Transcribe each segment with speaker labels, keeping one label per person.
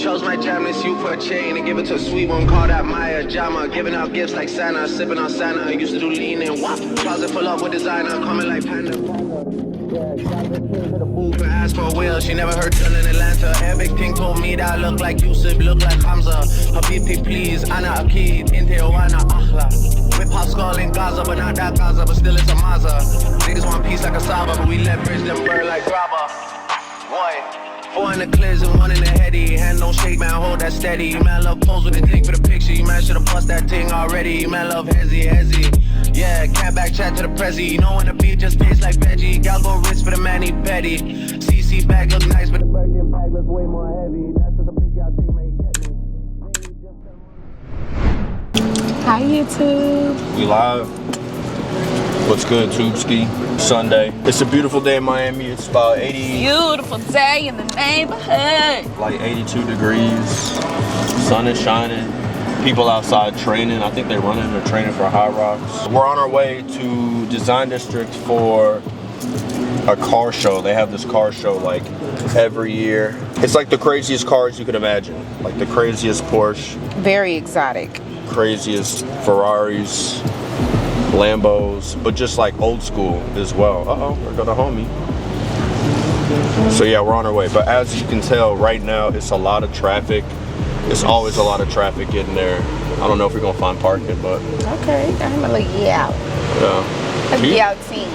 Speaker 1: chose my jam, this you for a chain and give it to a sweet one, call that Maya Jama. Giving out gifts like Santa, sipping on Santa. Used to do lean and wop. Closet full up with designer, coming like Panda. And asked for a wheel, she never heard till in Atlanta. Every thing told me that I look like Yusuf, look like Hamza. Habibi, please, Ana Akid, in Tijuana, Ahla. Whip hop skull in Gaza, but not that Gaza, but still it's a Mazda. Niggas want peace like a Saba, but we leverage them bird like grabber. Boy. 4 in the clears and 1 in the heady. Hand don't shake, man, hold that steady. Man, love pose with a thing for the picture. Man, should've bust that thing already. Man, love hezzy. Yeah, cat back chat to the prezi. You know when the beat just tastes like veggie. Gal go rich for the mani petty. CC bag look nice, but the Birkin bag looks way more heavy. That's just a big gal thing, man, get me.
Speaker 2: Hi, YouTube.
Speaker 3: We live. What's good, Tubeski? Sunday. It's a beautiful day in Miami. It's about 80.
Speaker 2: Beautiful day in the neighborhood.
Speaker 3: Like 82 degrees. Sun is shining. People outside training. I think they're training for High Rocks. We're on our way to Design District for a car show. They have this car show like every year. It's like the craziest cars you could imagine. Like the craziest Porsche.
Speaker 2: Very exotic.
Speaker 3: Craziest Ferraris. Lambos, but just like old school as well. There go the homie. So yeah, we're on our way. But as you can tell, right now it's a lot of traffic. It's always a lot of traffic getting there. I don't know if we're gonna find parking, but
Speaker 2: okay, I'm gonna yeah. Let's be out team.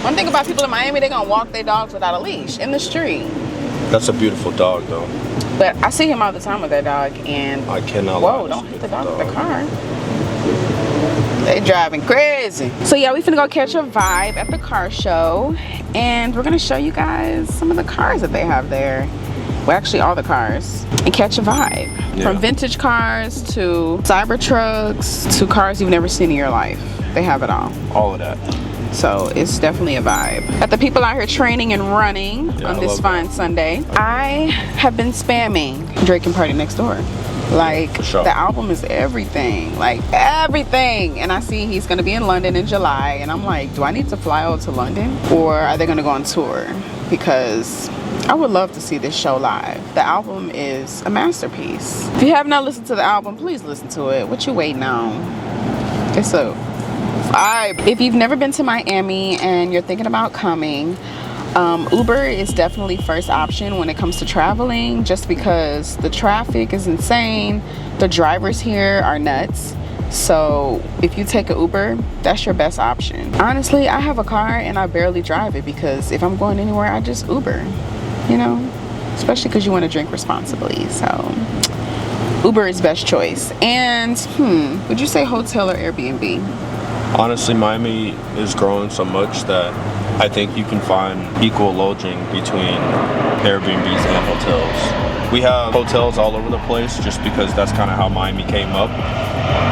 Speaker 2: One thing about people in Miami, they're gonna walk their dogs without a leash in the street.
Speaker 3: That's a beautiful dog, though.
Speaker 2: But I see him all the time with their dog, and
Speaker 3: I cannot.
Speaker 2: Whoa! Don't hit the dog with the car. They driving crazy. So yeah, we finna go catch a vibe at the car show, and we're gonna show you guys some of the cars that they have there. Well, actually all the cars, and catch a vibe. Yeah. From vintage cars to cyber trucks to cars you've never seen in your life. They have it all.
Speaker 3: All of that.
Speaker 2: So it's definitely a vibe. Got the people out here training and running on this fine Sunday. I have been spamming Drake and Party Next Door. Like, the album is everything, like everything. And I see he's gonna be in London in July, and I'm like, do I need to fly out to London, or are they gonna go on tour? Because I would love to see this show live. The album is a masterpiece. If you have not listened to the album, please listen to it. What you waiting on? It's a vibe. If you've never been to Miami and you're thinking about coming, Uber is definitely first option when it comes to traveling, just because the traffic is insane. The drivers here are nuts. So if you take an Uber, that's your best option. Honestly, I have a car and I barely drive it, because if I'm going anywhere, I just Uber, you know, especially because you want to drink responsibly. So Uber is best choice. And would you say hotel or Airbnb?
Speaker 3: Honestly, Miami is growing so much that I think you can find equal lodging between Airbnbs and hotels. We have hotels all over the place just because that's kind of how Miami came up.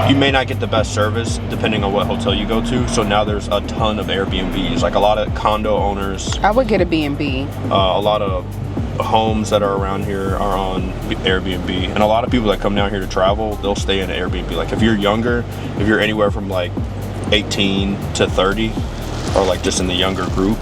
Speaker 3: You may not get the best service depending on what hotel you go to, so now there's a ton of Airbnbs. Like a lot of condo owners.
Speaker 2: I would get a B&B.
Speaker 3: A lot of homes that are around here are on Airbnb, and a lot of people that come down here to travel, they'll stay in an Airbnb. Like if you're younger, if you're anywhere from like 18 to 30, or like just in the younger group,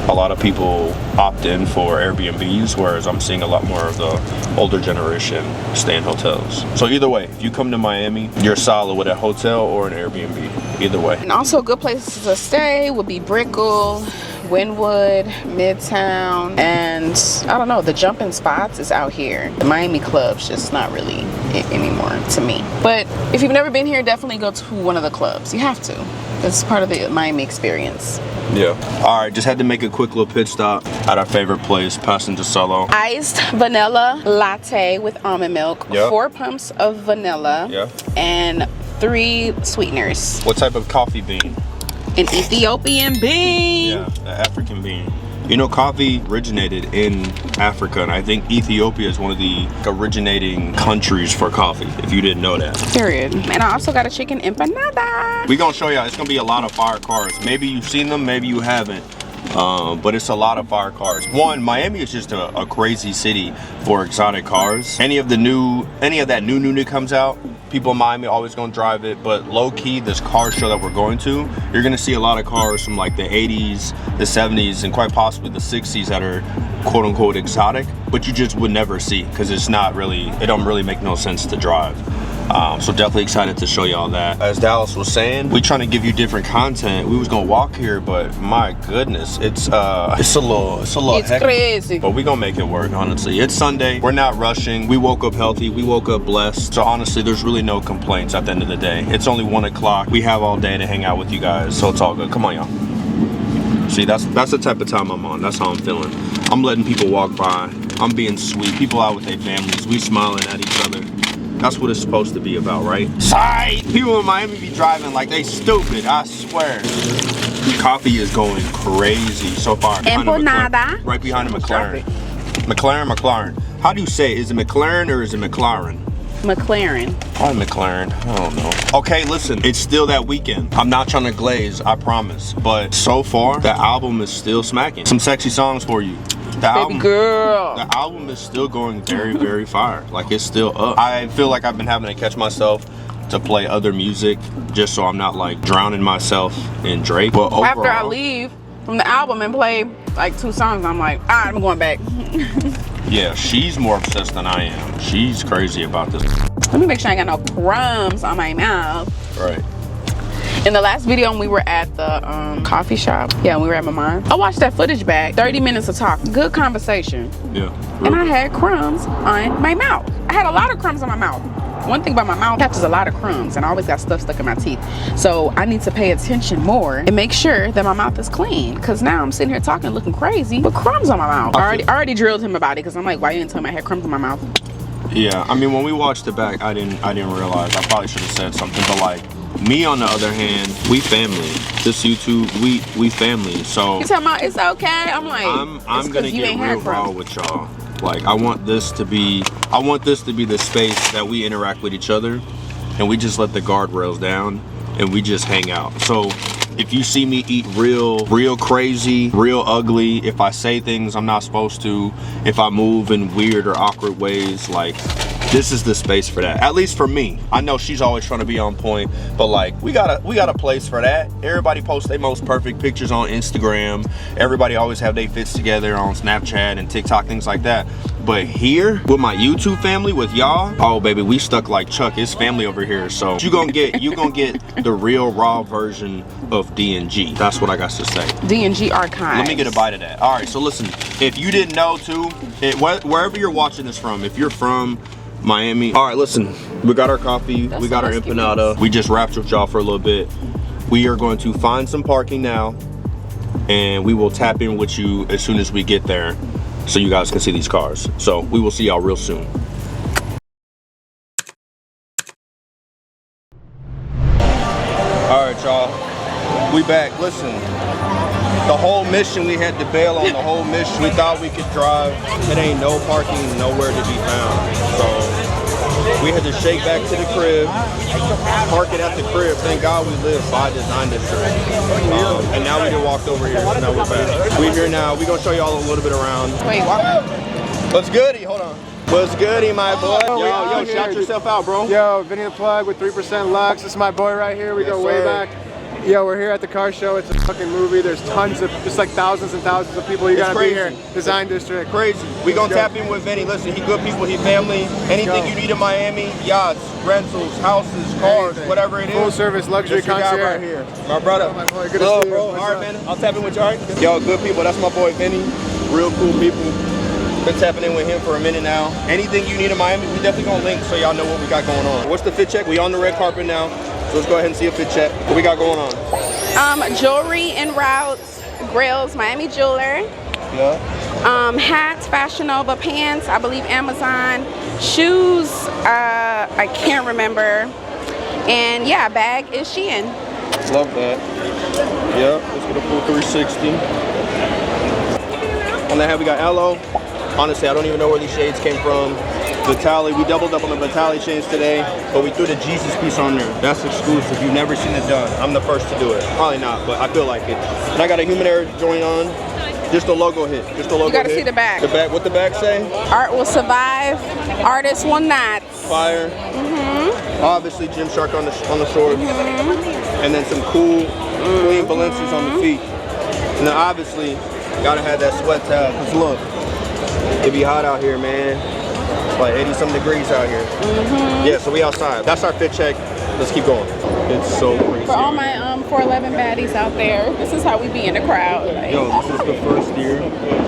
Speaker 3: a lot of people opt in for Airbnbs, whereas I'm seeing a lot more of the older generation stay in hotels. So either way, if you come to Miami, you're solid with a hotel or an Airbnb, either way.
Speaker 2: And also good places to stay would be Brickell, Wynwood, Midtown, and I don't know, the jumping spots is out here. The Miami club's just not really it anymore to me. But if you've never been here, definitely go to one of the clubs. You have to. It's part of the Miami experience.
Speaker 3: Yeah. All right, just had to make a quick little pit stop at our favorite place, Passenger Solo.
Speaker 2: Iced vanilla latte with almond milk, 4 pumps of vanilla, and 3 sweeteners.
Speaker 3: What type of coffee bean?
Speaker 2: An Ethiopian bean.
Speaker 3: Yeah, an African bean. You know, coffee originated in Africa, and I think Ethiopia is one of the originating countries for coffee, if you didn't know that.
Speaker 2: Period. And I also got a chicken empanada.
Speaker 3: We're gonna show y'all, it's gonna be a lot of fire cars. Maybe you've seen them, maybe you haven't. but it's a lot of fire cars. One, Miami is just a crazy city for exotic cars. Any of that new that comes out, people in Miami always gonna drive it, but low-key, this car show that we're going to, you're gonna see a lot of cars from like the 80s, the 70s, and quite possibly the 60s that are quote-unquote exotic, but you just would never see, because it don't really make no sense to drive. So definitely excited to show y'all that. As Dallas was saying, we trying to give you different content. We was gonna walk here, but my goodness, it's a little hectic,
Speaker 2: crazy.
Speaker 3: but we gonna make it work, honestly. It's Sunday, we're not rushing. We woke up healthy, we woke up blessed. So honestly, there's really no complaints at the end of the day. It's only 1 o'clock. We have all day to hang out with you guys, so it's all good. Come on, y'all. See, that's the type of time I'm on. That's how I'm feeling. I'm letting people walk by. I'm being sweet. People out with their families. We smiling at each other. That's what it's supposed to be about, right? Side! People in Miami be driving like they stupid, I swear. Coffee is going crazy so far.
Speaker 2: Empanada.
Speaker 3: Right behind the McLaren. McLaren. How do you say it? Is it McLaren or is it McLaren?
Speaker 2: McLaren.
Speaker 3: Probably McLaren. I don't know. Okay, listen, it's still that weekend. I'm not trying to glaze, I promise. But so far, the album is still smacking. Some sexy songs for you. The album is still going very, very fire. Like, it's still up. I feel like I've been having to catch myself to play other music just so I'm not like drowning myself in Drake. But overall,
Speaker 2: after I leave from the album and play like 2 songs, I'm like, all right, I'm going back.
Speaker 3: Yeah, she's more obsessed than I am. She's crazy about this.
Speaker 2: Let me make sure I ain't got no crumbs on my mouth.
Speaker 3: Right.
Speaker 2: In the last video when we were at the coffee shop, yeah, we were at Mama's, I watched that footage back. 30 minutes of talk, good conversation.
Speaker 3: Yeah.
Speaker 2: And I had crumbs on my mouth. I had a lot of crumbs on my mouth. One thing about my mouth, catches a lot of crumbs, and I always got stuff stuck in my teeth. So I need to pay attention more and make sure that my mouth is clean. Cause now I'm sitting here talking, looking crazy with crumbs on my mouth. I already drilled him about it, cause I'm like, why you didn't tell me I had crumbs in my mouth?
Speaker 3: Yeah, I mean, when we watched it back, I didn't realize. I probably should have said something, but like, me on the other hand, we family. This YouTube, we family. So
Speaker 2: you talking about it's okay? I'm like,
Speaker 3: I'm gonna get real raw with y'all. Like, I want this to be the space that we interact with each other, and we just let the guardrails down and we just hang out. So if you see me eat real crazy, real ugly, if I say things I'm not supposed to, if I move in weird or awkward ways, like, this is the space for that. At least for me. I know she's always trying to be on point, but like, we got a place for that. Everybody posts their most perfect pictures on Instagram. Everybody always have their fits together on Snapchat and TikTok, things like that. But here, with my YouTube family, with y'all, oh baby, we stuck like Chuck. It's family over here. So you gonna get the real raw version of DNG. That's what I got to say.
Speaker 2: DNG archives.
Speaker 3: Let me get a bite of that. All right, so listen, if you didn't know too, wherever you're watching this from, if you're from Miami. All right, listen, we got our coffee, we got our empanada. We just wrapped with y'all for a little bit. We are going to find some parking now, and we will tap in with you as soon as we get there so you guys can see these cars. So we will see y'all real soon. All right, y'all, we back. Listen, the whole mission, we had to bail on the whole mission. We thought we could drive. It ain't no parking, nowhere to be found. So we had to shake back to the crib, park it at the crib. Thank God we live by Design District. And now we just walked over here. Now we're back. We're here now. We're gonna show y'all a little bit around.
Speaker 2: Wait, what?
Speaker 3: What's goody? Hold on. What's goody, my boy? Yo, shout yourself out, bro.
Speaker 4: Yo, Vinny the Plug with 3% Lux. This is my boy right here. We go way back. Yo, we're here at the car show. It's a fucking movie. There's tons of, just like thousands and thousands of people. You gotta be here. Design District.
Speaker 3: Crazy. We gonna tap in with Vinny. Listen, he good people, he family. Anything you need in Miami, yachts, rentals, houses, cars, whatever it is.
Speaker 4: Full service luxury concierge.
Speaker 3: Right here. My brother.
Speaker 4: Oh, my boy. Good to see you.
Speaker 3: Bro. All right, man. I'll tap in with you, all right? Yo, good people. That's my boy Vinny. Real cool people. Been tapping in with him for a minute now. Anything you need in Miami, we definitely gonna link so y'all know what we got going on. What's the fit check? We on the red carpet now. So let's go ahead and see a fit check. What we got going on?
Speaker 2: Jewelry en route, grills, Miami Jeweler.
Speaker 3: Yeah.
Speaker 2: Hats, Fashion Nova, pants, I believe Amazon. Shoes, I can't remember. And yeah, bag is Shein.
Speaker 3: Love that. Yeah, let's get a full 360. On that hand, we got Aloe. Honestly, I don't even know where these shades came from. Vitali, we doubled up on the Vitali chains today, but we threw the Jesus piece on there. That's exclusive. You've never seen it done. I'm the first to do it. Probably not, but I feel like it. And I got a Human Air joint on. Just the logo hit. Just the logo.
Speaker 2: You gotta
Speaker 3: hit.
Speaker 2: see the back.
Speaker 3: The back. What the back say?
Speaker 2: Art will survive. Artists will not.
Speaker 3: Fire. Obviously, Gymshark on the shorts, and then some cool, clean Balenci's on the feet. And then obviously, gotta have that sweat towel. Cause look, it be hot out here, man. It's like 80-some degrees out here. Yeah, so we outside. That's our fit check. Let's keep going. It's so crazy.
Speaker 2: For all my 411 baddies out there, this is how we be in the crowd. Like,
Speaker 3: yo, this is the first year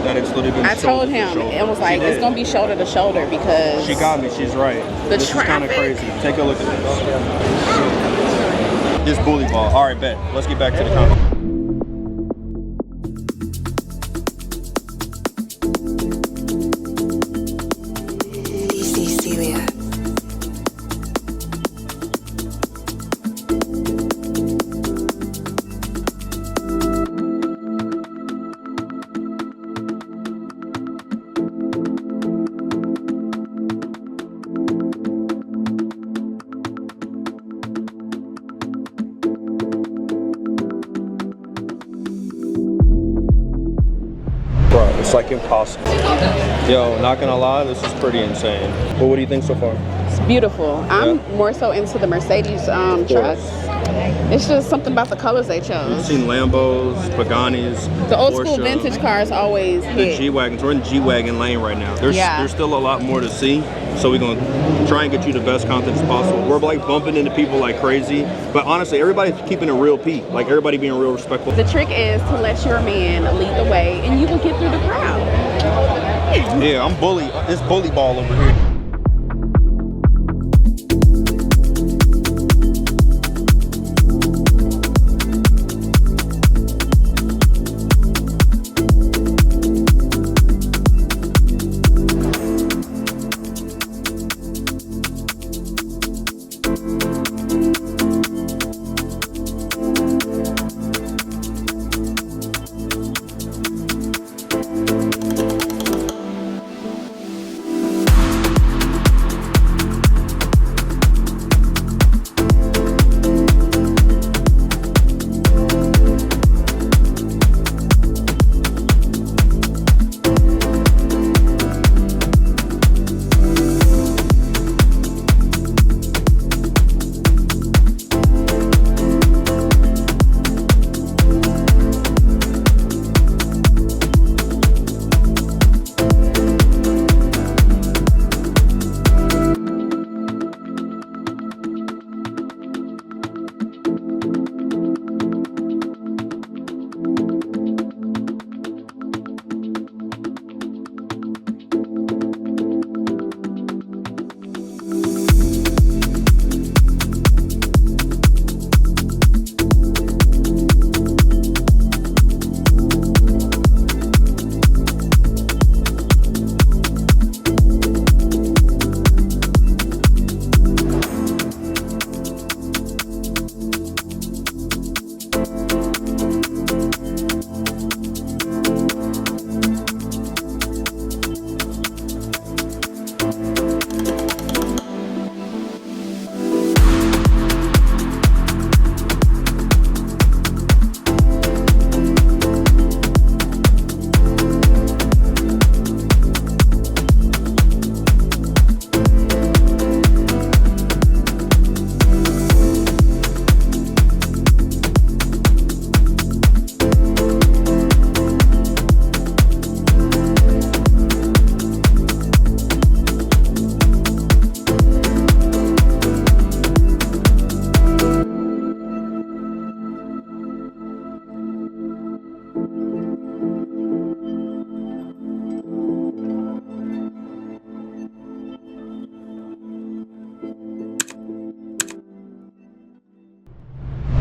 Speaker 3: that it's literally been.
Speaker 2: I told him it was like it's gonna be shoulder to shoulder because
Speaker 3: she got me. She's right. This is kind of crazy. Take a look at this. This bully ball. All right, bet. Let's get back to the comment. It's like impossible. Yo, not gonna lie, this is pretty insane. But what do you think so far?
Speaker 2: it's beautiful. I'm more so into the Mercedes trucks. It's just something about the colors they chose.
Speaker 3: You've seen Lambos, Paganis,
Speaker 2: the old
Speaker 3: Porsche,
Speaker 2: school vintage cars always hit.
Speaker 3: The G-Wagons. We're in the G-Wagon lane right now. There's still a lot more to see, so we're going to try and get you the best content as possible. We're like bumping into people like crazy, but honestly, everybody's keeping a real peak. Like everybody being real respectful.
Speaker 2: The trick is to let your man lead the way, and you will get through the crowd.
Speaker 3: Yeah, I'm bully. It's bully ball over here.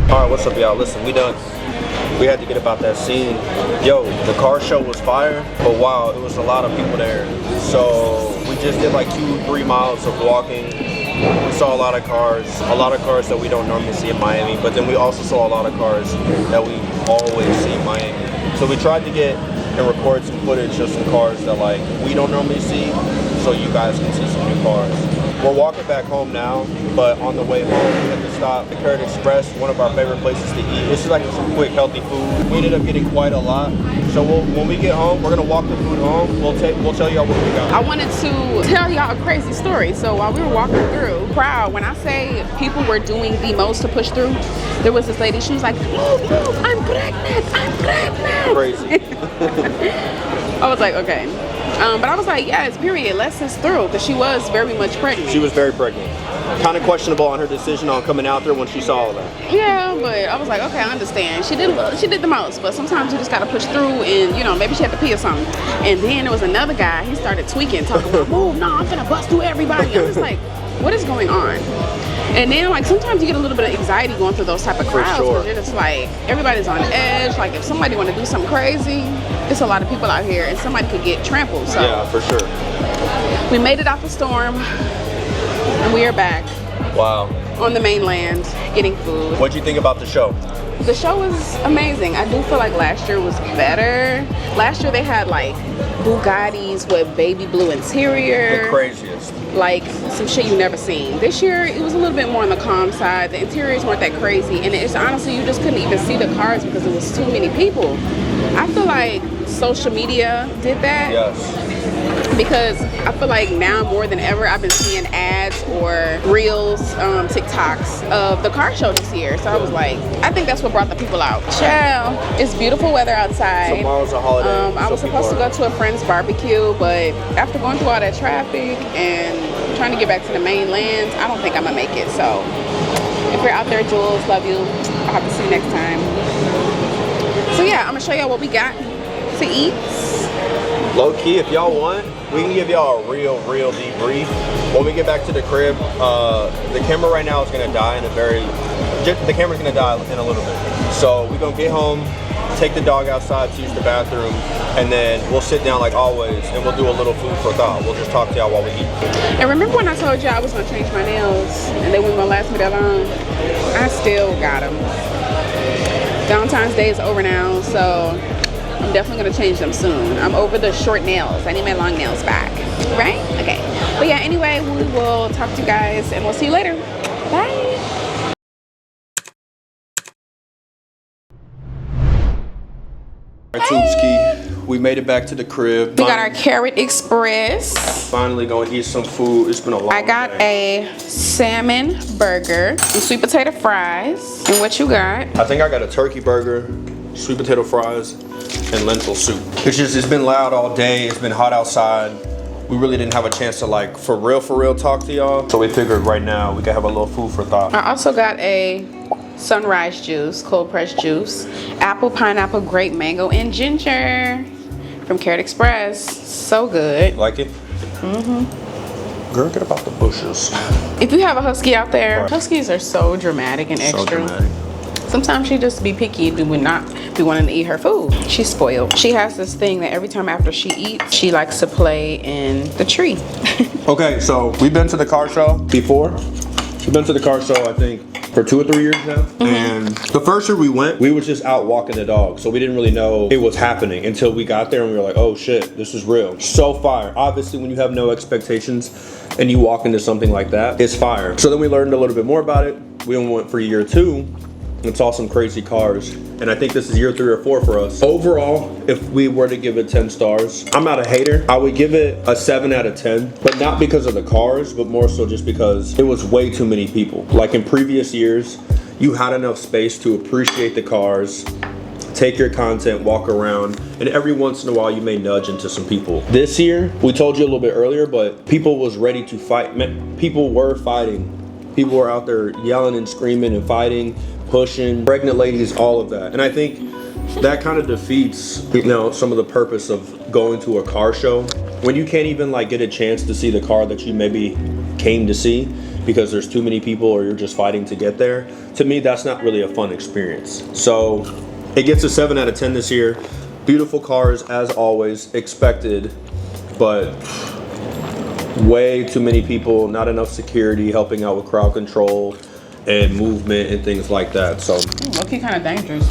Speaker 3: Alright, what's up y'all? Listen, we done. We had to get about that scene. Yo, the car show was fire, but wow, it was a lot of people there. So we just did like 2-3 miles of walking. We saw a lot of cars that we don't normally see in Miami, but then we also saw a lot of cars that we always see in Miami. So we tried to get and record some footage of some cars that like we don't normally see, so you guys can see some new cars. We're walking back home now, but on the way home we had to stop at Garrett Express, one of our favorite places to eat. This is like some quick, healthy food. We ended up getting quite a lot, So when we get home, we're gonna walk the food home. We'll tell y'all what we got.
Speaker 2: I wanted to tell y'all a crazy story. So while we were walking through, crowd, when I say people were doing the most to push through, there was this lady, she was like, move, I'm pregnant, I'm pregnant.
Speaker 3: Crazy.
Speaker 2: I was like, okay. But I was like, yes, period, let's this through, because she was very much pregnant.
Speaker 3: She was very pregnant. Kind of questionable on her decision on coming out there when she saw all that.
Speaker 2: Yeah, but I was like, okay, I understand. She did the most, but sometimes you just gotta push through, and you know, maybe she had to pee or something. And then there was another guy, he started tweaking, talking about, move, no, I'm gonna bust through everybody. I'm just like, what is going on? And then like sometimes you get a little bit of anxiety going through those type of crowds, because you're just like, everybody's on edge. Like if somebody want to do something crazy, it's a lot of people out here, and somebody could get trampled. So
Speaker 3: yeah, for sure.
Speaker 2: We made it out the storm, and we are back.
Speaker 3: Wow.
Speaker 2: On the mainland, getting food.
Speaker 3: What'd you think about the show?
Speaker 2: The show was amazing. I do feel like last year was better. Last year they had like Bugattis with baby blue interior.
Speaker 3: The craziest.
Speaker 2: Like some shit you never seen. This year it was a little bit more on the calm side. The interiors weren't that crazy, and it's honestly you just couldn't even see the cars because it was too many people. I feel like social media did that.
Speaker 3: Yes.
Speaker 2: Because I feel like now more than ever I've been seeing ads or reels, TikToks of the car show this year. So I was like, I think that's what brought the people out. Ciao. It's beautiful weather outside.
Speaker 3: Tomorrow's a holiday.
Speaker 2: I was supposed to go to a friend's barbecue, but after going through all that traffic and trying to get back to the mainland, I don't think I'm gonna make it. So if you're out there, Jules, love you. I'll have to see you next time. So yeah, I'm gonna show y'all what we got to eat.
Speaker 3: Low key, if y'all want, we can give y'all a real debrief. When we get back to the crib, the camera right now is gonna die in the camera's gonna die in a little bit. So we're gonna get home, take the dog outside to use the bathroom, and then we'll sit down like always and we'll do a little food for thought. We'll just talk to y'all while we eat.
Speaker 2: And remember when I told you I was gonna change my nails and they weren't gonna last me that long? I still got them. Valentine's Day is over now, so I'm definitely gonna change them soon. I'm over the short nails. I need my long nails back. Right? Okay. But yeah, anyway, we will talk to you guys and we'll see you later. Bye.
Speaker 3: Tubski, we made it back to the crib.
Speaker 2: We got our Carrot Express.
Speaker 3: Finally gonna eat some food. It's been a long day.
Speaker 2: I got a salmon burger, some sweet potato fries. And what you got?
Speaker 3: I think I got a turkey burger, sweet potato fries, and lentil soup. It's been loud all day. It's been hot outside. We really didn't have a chance to like for real talk to y'all. So we figured right now we could have a little food for thought.
Speaker 2: I also got a sunrise juice, cold pressed juice, apple, pineapple, grape, mango, and ginger from Carrot Express. So good.
Speaker 3: Like it? Mm-hmm. Girl, get about the bushes.
Speaker 2: If you have a husky out there, huskies are so dramatic and extra.
Speaker 3: So dramatic.
Speaker 2: Sometimes she just be picky and would not be wanting to eat her food. She's spoiled. She has this thing that every time after she eats, she likes to play in the tree.
Speaker 3: Okay, so we've been to the car show before. We've been to the car show, I think, for 2 or 3 years now. Mm-hmm. And the first year we went, we was just out walking the dog. So we didn't really know it was happening until we got there and we were like, oh shit, this is real. So fire. Obviously, when you have no expectations and you walk into something like that, it's fire. So then we learned a little bit more about it. We went for year 2 and saw some crazy cars. And I think this is year 3 or 4 for us. Overall, if we were to give it 10 stars, I'm not a hater. I would give it a 7 out of 10, but not because of the cars, but more so just because it was way too many people. Like in previous years, you had enough space to appreciate the cars, take your content, walk around, and every once in a while you may nudge into some people. This year, we told you a little bit earlier, but people was ready to fight. People were fighting. People were out there yelling and screaming and fighting, pushing, pregnant ladies, all of that. And I think that kind of defeats, you know, some of the purpose of going to a car show when you can't even like get a chance to see the car that you maybe came to see because there's too many people or you're just fighting to get there. To me, that's not really a fun experience. So it gets a 7 out of 10 this year. Beautiful cars as always, expected, but way too many people, not enough security helping out with crowd control and movement and things like that. So
Speaker 2: low-key kind of dangerous.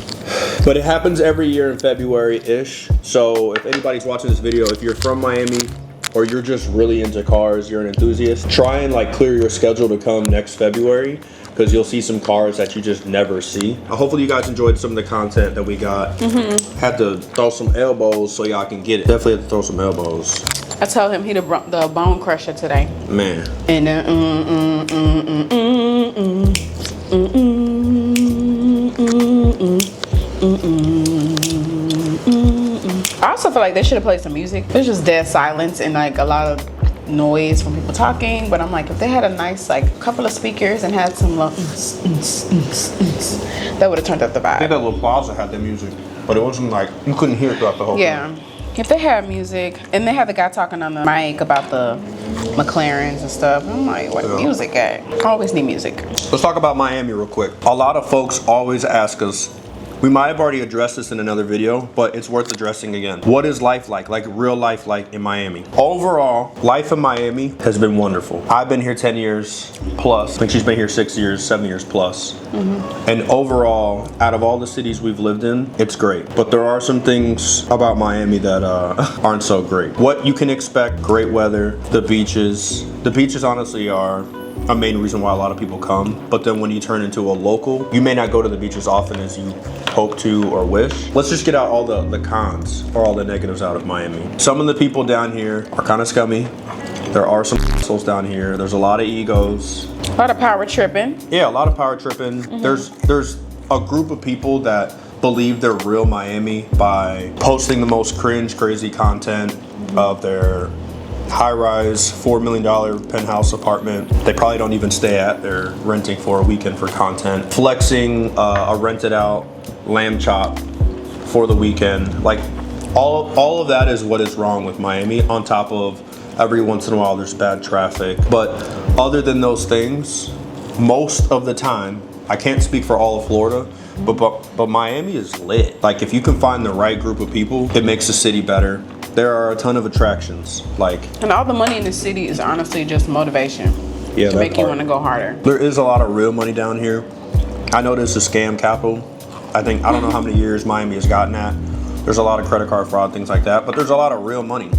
Speaker 3: But it happens every year in February-ish. So if anybody's watching this video, if you're from Miami or you're just really into cars, you're an enthusiast, try and like clear your schedule to come next February, because you'll see some cars that you just never see. Hopefully you guys enjoyed some of the content that we got. Had to throw some elbows so y'all can get it. Definitely had to throw some elbows.
Speaker 2: I told him he the bone crusher today.
Speaker 3: Man.
Speaker 2: And I also feel like they should have played some music. There's just dead silence and like a lot of noise from people talking, but I'm like, if they had a nice like couple of speakers and had some that would have turned up the vibe.
Speaker 3: I think that little plaza had the music, but it wasn't like, you couldn't hear it throughout the whole thing.
Speaker 2: If they had music and they had the guy talking on the mic about the McLarens and stuff, I'm like, what music at? I always need music.
Speaker 3: Let's talk about Miami real quick. A lot of folks always ask us, we might have already addressed this in another video, but it's worth addressing again. What is life like real life like in Miami? Overall, life in Miami has been wonderful. I've been here 10 years plus. I think she's been here 6 years, 7 years plus. And overall, out of all the cities we've lived in, it's great. But there are some things about Miami that aren't so great. What you can expect, great weather, the beaches. The beaches honestly are a main reason why a lot of people come, but then when you turn into a local, you may not go to the beach as often as you hope to or wish. Let's just get out all the cons or all the negatives out of Miami. Some of the people down here are kind of scummy. There are some assholes down here. There's a lot of egos.
Speaker 2: A lot of power tripping.
Speaker 3: Yeah, a lot of power tripping. There's a group of people that believe they're real Miami by posting the most cringe, crazy content of their high-rise $4 million penthouse apartment they probably don't even stay at. They're renting for a weekend for content, flexing a rented out lamb chop for the weekend. Like all of that is what is wrong with Miami, on top of every once in a while there's bad traffic. But other than those things, most of the time, I can't speak for all of Florida, but Miami is lit. Like if you can find the right group of people, it makes the city better. There are a ton of attractions, and
Speaker 2: all the money in the city is honestly just motivation to make you want to go harder.
Speaker 3: There is a lot of real money down here. I know this is scam capital. I don't know how many years Miami has gotten at. There's a lot of credit card fraud, things like that, but there's a lot of real money,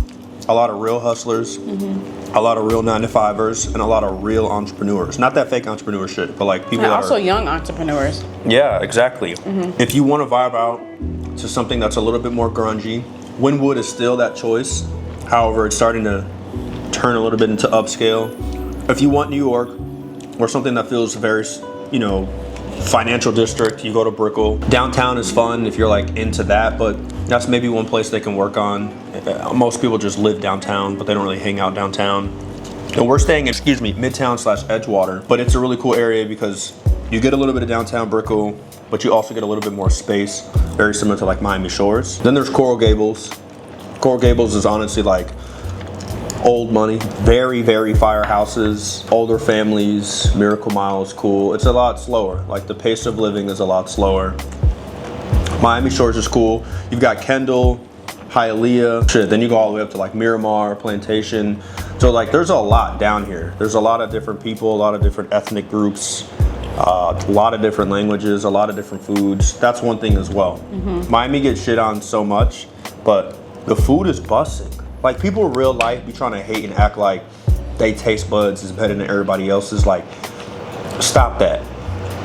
Speaker 3: a lot of real hustlers, a lot of real 9-to-5ers, and a lot of real entrepreneurs. Not that fake entrepreneur shit, but like people
Speaker 2: and
Speaker 3: that
Speaker 2: also
Speaker 3: are
Speaker 2: young entrepreneurs.
Speaker 3: Yeah, exactly. If you want to vibe out to something that's a little bit more grungy, Wynwood is still that choice. However, it's starting to turn a little bit into upscale. If you want New York or something that feels very, financial district, you go to Brickell. Downtown is fun if you're like into that, but that's maybe one place they can work on. Most people just live downtown, but they don't really hang out downtown. And we're staying in, Midtown/Edgewater, but it's a really cool area because you get a little bit of downtown Brickell, but you also get a little bit more space, very similar to like Miami Shores. Then there's Coral Gables. Coral Gables is honestly like old money, very, very firehouses, older families, Miracle Mile is cool. It's a lot slower, like the pace of living is a lot slower. Miami Shores is cool. You've got Kendall, Hialeah, then you go all the way up to like Miramar, Plantation. So like there's a lot down here. There's a lot of different people, a lot of different ethnic groups, a lot of different languages, a lot of different foods. That's one thing as well. Miami gets shit on so much, but the food is busting. Like people in real life be trying to hate and act like they taste buds is better than everybody else's. Like, stop that.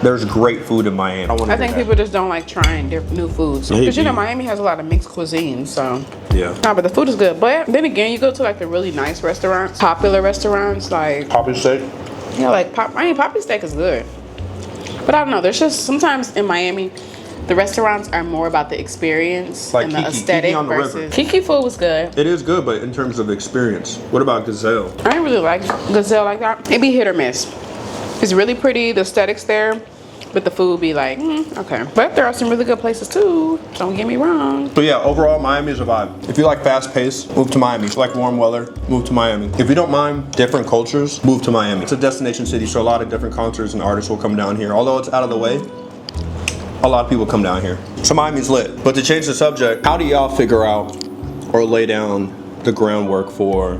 Speaker 3: There's great food in Miami.
Speaker 2: I think people just don't like trying new foods. Because Miami has a lot of mixed cuisine, so.
Speaker 3: Yeah.
Speaker 2: No, but the food is good. But then again, you go to like the really nice restaurants, popular restaurants, like.
Speaker 3: Poppy steak?
Speaker 2: Yeah, like Poppy steak is good. But I don't know, there's just sometimes in Miami, the restaurants are more about the experience
Speaker 3: like
Speaker 2: and
Speaker 3: Kiki,
Speaker 2: the aesthetic
Speaker 3: Kiki on the
Speaker 2: versus.
Speaker 3: river.
Speaker 2: Kiki food was good.
Speaker 3: It is good, but in terms of experience, what about Gazelle?
Speaker 2: I didn't really like Gazelle like that. It be hit or miss. It's really pretty, the aesthetics there, but the food be like, okay. But there are some really good places too, don't get me wrong.
Speaker 3: So yeah, overall, Miami is a vibe. If you like fast pace, move to Miami. If you like warm weather, move to Miami. If you don't mind different cultures, move to Miami. It's a destination city, so a lot of different concerts and artists will come down here. Although it's out of the way, a lot of people come down here. So Miami's lit. But to change the subject, how do y'all figure out or lay down the groundwork for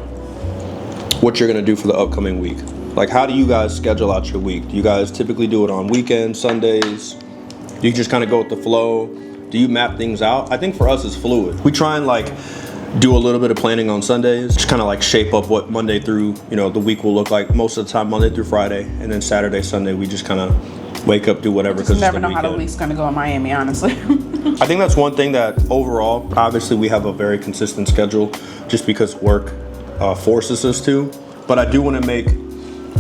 Speaker 3: what you're gonna do for the upcoming week? Like, how do you guys schedule out your week? Do you guys typically do it on weekends, Sundays? Do you just kind of go with the flow? Do you map things out? I think for us it's fluid. We try and like do a little bit of planning on Sundays, just kind of like shape up what Monday through, you know, the week will look like. Most of the time, Monday through Friday, and then Saturday, Sunday, we just kind of wake up, do whatever.
Speaker 2: Because never know how the week's gonna go in Miami, honestly.
Speaker 3: I think that's one thing that overall, obviously, we have a very consistent schedule, just because work forces us to. But I do want to make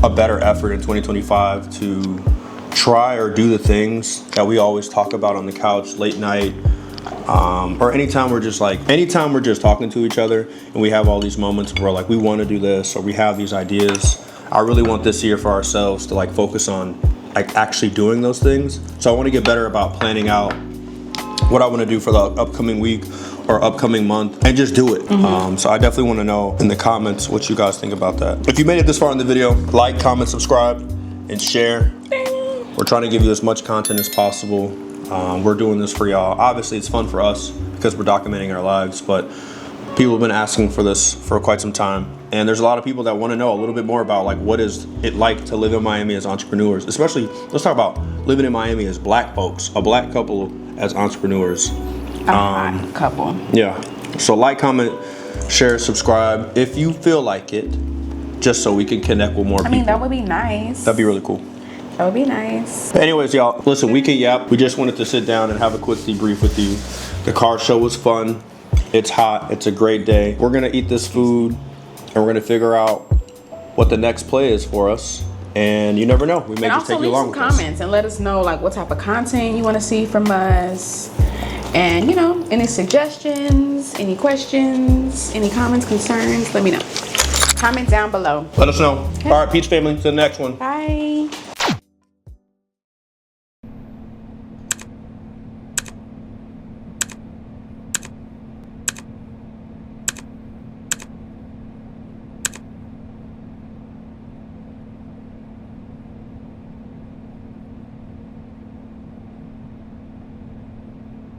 Speaker 3: a better effort in 2025 to try or do the things that we always talk about on the couch, late night. Or anytime we're just talking to each other and we have all these moments where like we want to do this or we have these ideas. I really want this year for ourselves to like focus on like actually doing those things. So I want to get better about planning out what I want to do for the upcoming week or upcoming month and just do it. So I definitely want to know in the comments what you guys think about that. If you made it this far in the video, like, comment, subscribe, and share. We're trying to give you as much content as possible. We're doing this for y'all. Obviously, it's fun for us because we're documenting our lives, but people have been asking for this for quite some time. And there's a lot of people that want to know a little bit more about like what is it like to live in Miami as entrepreneurs, especially let's talk about living in Miami as black folks, a black couple as entrepreneurs.
Speaker 2: A hot couple.
Speaker 3: Yeah. So like, comment, share, subscribe if you feel like it, just so we can connect with more people.
Speaker 2: I mean, that would be nice.
Speaker 3: That'd be really cool.
Speaker 2: That would be nice.
Speaker 3: But anyways, y'all, listen, we can yap. We just wanted to sit down and have a quick debrief with you. The car show was fun. It's hot. It's a great day. We're going to eat this food and we're going to figure out what the next play is for us. And you never know. We may just take you along with us.
Speaker 2: And also leave some comments and let us know like what type of content you want to see from us. And, you know, any suggestions, any questions, any comments, concerns, let me know. Comment down below.
Speaker 3: Let us know. Okay. All right, Peach family, to the next one.
Speaker 2: Bye.